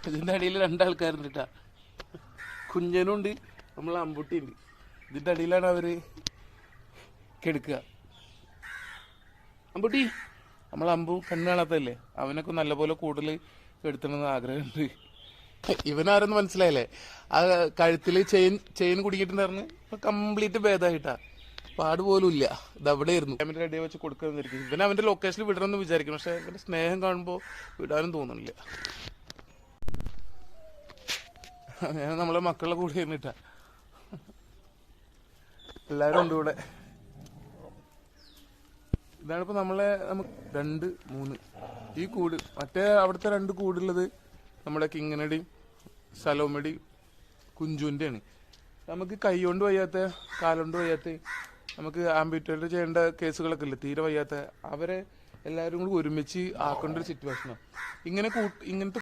ഇതിൻ്റെ അടിയിൽ രണ്ടാൾക്കാരുണ്ട് കേട്ടാ. കുഞ്ഞനുണ്ട്, നമ്മളെ അമ്പുട്ടിയുണ്ട്. ഇതിൻ്റെ അടിയിലാണ് അവര് കിടക്കുക. അമ്പുട്ടി, നമ്മളെ അമ്പു കണ്ണ് കാണാത്തല്ലേ, അവനൊക്കെ നല്ലപോലെ കൂടുതൽ എടുത്തണമെന്ന് ആഗ്രഹമുണ്ട്. ഇവനാരെന്ന് മനസ്സിലായില്ലേ? ആ കഴുത്തിൽ ചെയിൻ കുടുങ്ങിയിട്ടുണ്ടായിരുന്നു. ഇപ്പൊ കംപ്ലീറ്റ് ഭേദമായിട്ടാ, പാട് പോലും ഇല്ല. ഇത് അവിടെ ആയിരുന്നു. ഫാമിലി റെഡി വെച്ച് കൊടുക്കാന്നിരിക്കും. ഇവനെ അവന്റെ ലൊക്കേഷനിൽ വിടണമെന്ന് വിചാരിക്കും, പക്ഷെ ഇവന്റെ സ്നേഹം കാണുമ്പോൾ വിടാനും തോന്നുന്നില്ല. ഞാൻ നമ്മളെ മക്കളുടെ കൂടെ ഇരുന്നിട്ടാ, എല്ലാവരും ഉണ്ട് ഇവിടെ. ഇതാണിപ്പോ നമുക്ക് 2, 3 ഈ കൂട്. മറ്റേ അവിടുത്തെ 2 കൂടുള്ളത് നമ്മുടെ കിങ്ങനടിയും സലോമടി കുഞ്ചുവിൻ്റെ ആണ്. നമുക്ക് കൈ കൊണ്ട് വയ്യാത്ത, കാലുകൊണ്ട് വയ്യാത്ത, നമുക്ക് ആംബിറ്റേറ്റ് ചെയ്യേണ്ട കേസുകളൊക്കെ ഇല്ല, തീരെ വയ്യാത്ത, അവരെ എല്ലാവരും കൂടി ഒരുമിച്ച് ആക്കേണ്ട ഒരു സിറ്റുവേഷനാണ്. ഇങ്ങനത്തെ